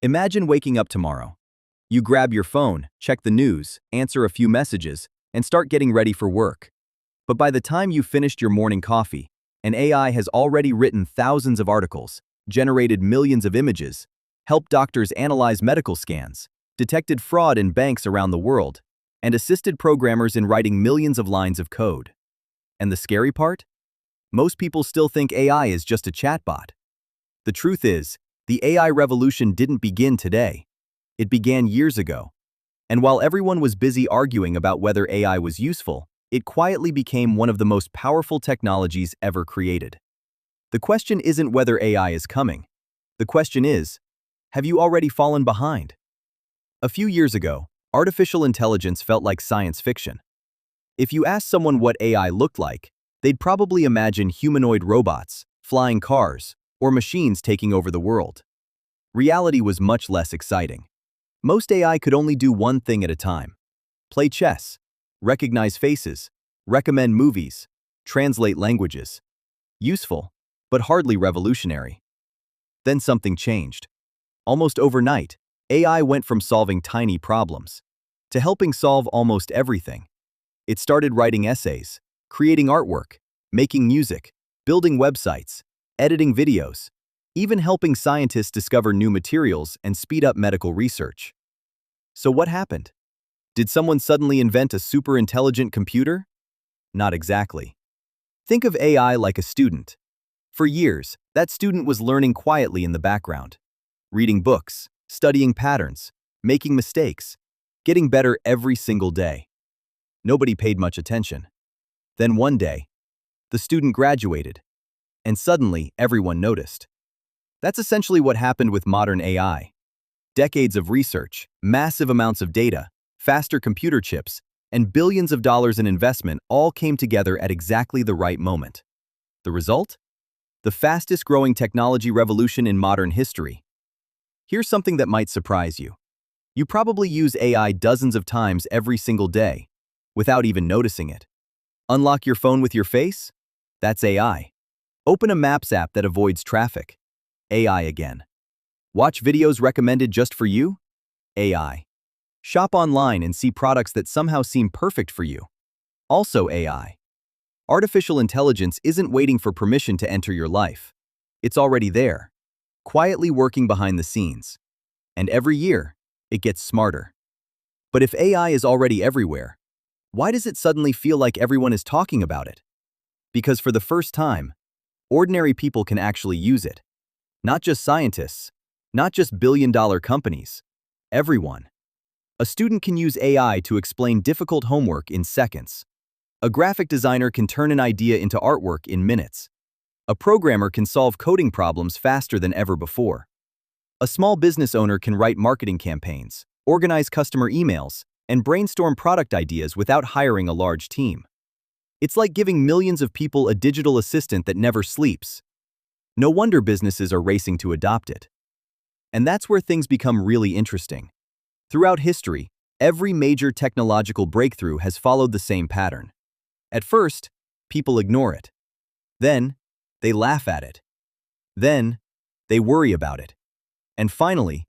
Imagine waking up tomorrow. You grab your phone, check the news, answer a few messages, and start getting ready for work. But by the time you've finished your morning coffee, an AI has already written thousands of articles, generated millions of images, helped doctors analyze medical scans, detected fraud in banks around the world, and assisted programmers in writing millions of lines of code. And the scary part? Most people still think AI is just a chatbot. The truth is, the AI revolution didn't begin today. It began years ago. And while everyone was busy arguing about whether AI was useful, it quietly became one of the most powerful technologies ever created. The question isn't whether AI is coming. The question is, have you already fallen behind? A few years ago, artificial intelligence felt like science fiction. If you asked someone what AI looked like, they'd probably imagine humanoid robots, flying cars, or machines taking over the world. Reality was much less exciting. Most AI could only do one thing at a time: play chess, recognize faces, recommend movies, translate languages. Useful, but hardly revolutionary. Then something changed. Almost overnight, AI went from solving tiny problems to helping solve almost everything. It started writing essays, creating artwork, making music, building websites, editing videos, even helping scientists discover new materials and speed up medical research. So what happened? Did someone suddenly invent a super intelligent computer? Not exactly. Think of AI like a student. For years, that student was learning quietly in the background, reading books, studying patterns, making mistakes, getting better every single day. Nobody paid much attention. Then one day, the student graduated, and suddenly everyone noticed. That's essentially what happened with modern AI. Decades of research, massive amounts of data, faster computer chips, and billions of dollars in investment all came together at exactly the right moment. The result? The fastest growing technology revolution in modern history. Here's something that might surprise you. You probably use AI dozens of times every single day, without even noticing it. Unlock your phone with your face? That's AI. Open a Maps app that avoids traffic. AI again. Watch videos recommended just for you? AI. Shop online and see products that somehow seem perfect for you. Also AI. Artificial intelligence isn't waiting for permission to enter your life. It's already there, quietly working behind the scenes. And every year, it gets smarter. But if AI is already everywhere, why does it suddenly feel like everyone is talking about it? Because for the first time, ordinary people can actually use it. Not just scientists, not just billion-dollar companies, everyone. A student can use AI to explain difficult homework in seconds. A graphic designer can turn an idea into artwork in minutes. A programmer can solve coding problems faster than ever before. A small business owner can write marketing campaigns, organize customer emails, and brainstorm product ideas without hiring a large team. It's like giving millions of people a digital assistant that never sleeps. No wonder businesses are racing to adopt it. And that's where things become really interesting. Throughout history, every major technological breakthrough has followed the same pattern. At first, people ignore it. Then, they laugh at it. Then, they worry about it. And finally,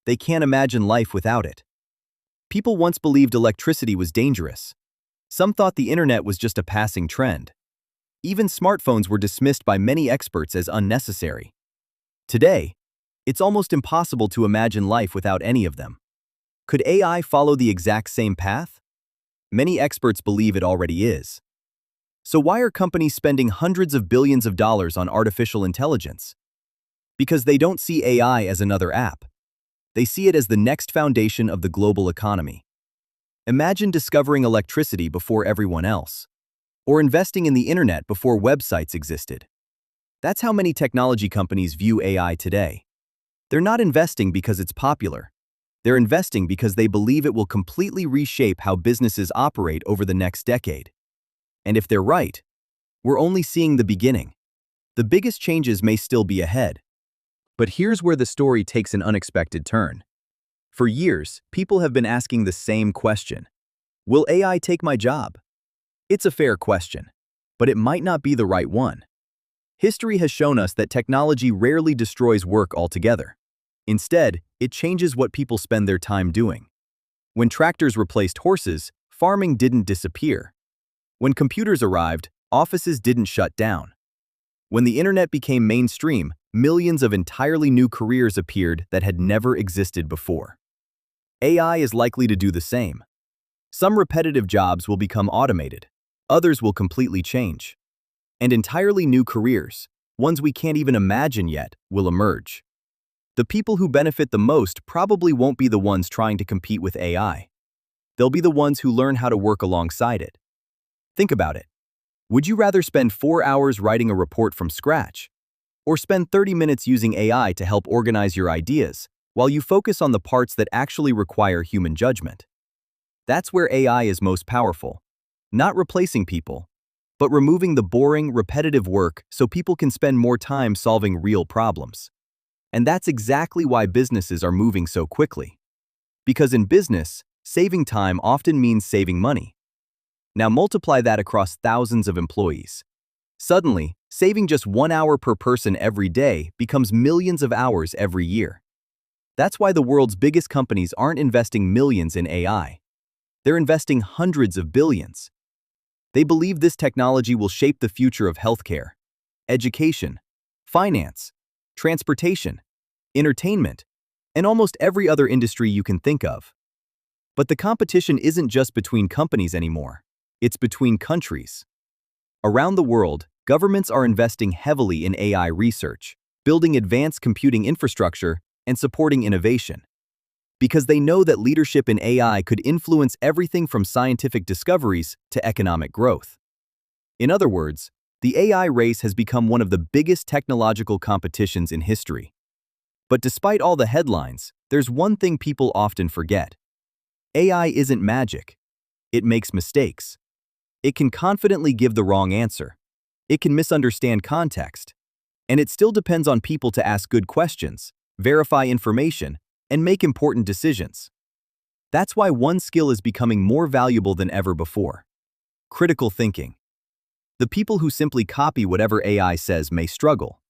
they can't imagine life without it. People once believed electricity was dangerous. Some thought the internet was just a passing trend. Even smartphones were dismissed by many experts as unnecessary. Today, it's almost impossible to imagine life without any of them. Could AI follow the exact same path? Many experts believe it already is. So why are companies spending hundreds of billions of dollars on artificial intelligence? Because they don't see AI as another app. They see it as the next foundation of the global economy. Imagine discovering electricity before everyone else, or investing in the internet before websites existed. That's how many technology companies view AI today. They're not investing because it's popular. They're investing because they believe it will completely reshape how businesses operate over the next decade. And if they're right, we're only seeing the beginning. The biggest changes may still be ahead. But here's where the story takes an unexpected turn. For years, people have been asking the same question. Will AI take my job? It's a fair question, but it might not be the right one. History has shown us that technology rarely destroys work altogether. Instead, it changes what people spend their time doing. When tractors replaced horses, farming didn't disappear. When computers arrived, offices didn't shut down. When the internet became mainstream, millions of entirely new careers appeared that had never existed before. AI is likely to do the same. Some repetitive jobs will become automated. Others will completely change. And entirely new careers, ones we can't even imagine yet, will emerge. The people who benefit the most probably won't be the ones trying to compete with AI. They'll be the ones who learn how to work alongside it. Think about it. Would you rather spend 4 hours writing a report from scratch, or spend 30 minutes using AI to help organize your ideas while you focus on the parts that actually require human judgment? That's where AI is most powerful. Not replacing people, but removing the boring, repetitive work so people can spend more time solving real problems. And that's exactly why businesses are moving so quickly. Because in business, saving time often means saving money. Now multiply that across thousands of employees. Suddenly, saving just 1 hour per person every day becomes millions of hours every year. That's why the world's biggest companies aren't investing millions in AI. They're investing hundreds of billions. They believe this technology will shape the future of healthcare, education, finance, transportation, entertainment, and almost every other industry you can think of. But the competition isn't just between companies anymore. It's between countries. Around the world, governments are investing heavily in AI research, building advanced computing infrastructure, and supporting innovation. Because they know that leadership in AI could influence everything from scientific discoveries to economic growth. In other words, the AI race has become one of the biggest technological competitions in history. But despite all the headlines, there's one thing people often forget. AI isn't magic. It makes mistakes. It can confidently give the wrong answer. It can misunderstand context. And it still depends on people to ask good questions, verify information, and make important decisions. That's why one skill is becoming more valuable than ever before: critical thinking. The people who simply copy whatever AI says may struggle.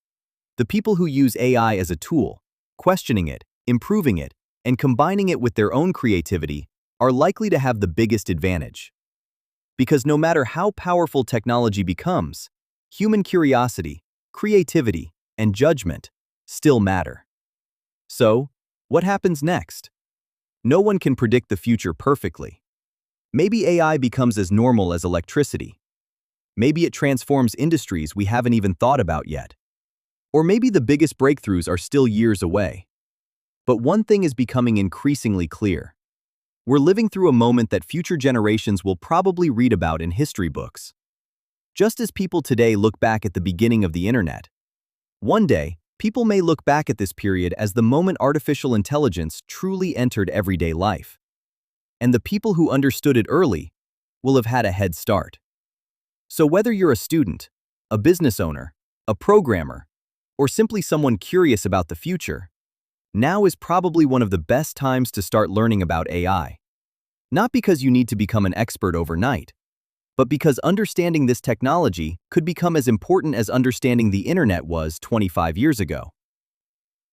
The people who use AI as a tool, questioning it, improving it, and combining it with their own creativity, are likely to have the biggest advantage. Because no matter how powerful technology becomes, human curiosity, creativity, and judgment still matter. So, what happens next? No one can predict the future perfectly. Maybe AI becomes as normal as electricity. Maybe it transforms industries we haven't even thought about yet. Or maybe the biggest breakthroughs are still years away. But one thing is becoming increasingly clear. We're living through a moment that future generations will probably read about in history books. Just as people today look back at the beginning of the internet, one day, people may look back at this period as the moment artificial intelligence truly entered everyday life. And the people who understood it early will have had a head start. So whether you're a student, a business owner, a programmer, or simply someone curious about the future, now is probably one of the best times to start learning about AI. Not because you need to become an expert overnight, but because understanding this technology could become as important as understanding the internet was 25 years ago.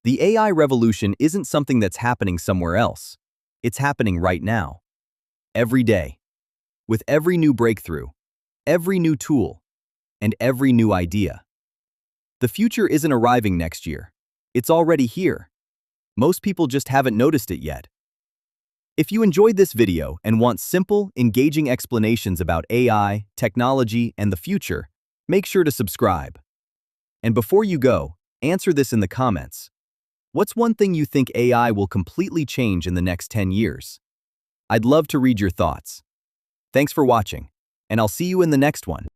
The AI revolution isn't something that's happening somewhere else. It's happening right now. Every day. With every new breakthrough, every new tool, and every new idea. The future isn't arriving next year. It's already here. Most people just haven't noticed it yet. If you enjoyed this video and want simple, engaging explanations about AI, technology, and the future, make sure to subscribe. And before you go, answer this in the comments. What's one thing you think AI will completely change in the next 10 years? I'd love to read your thoughts. Thanks for watching, and I'll see you in the next one.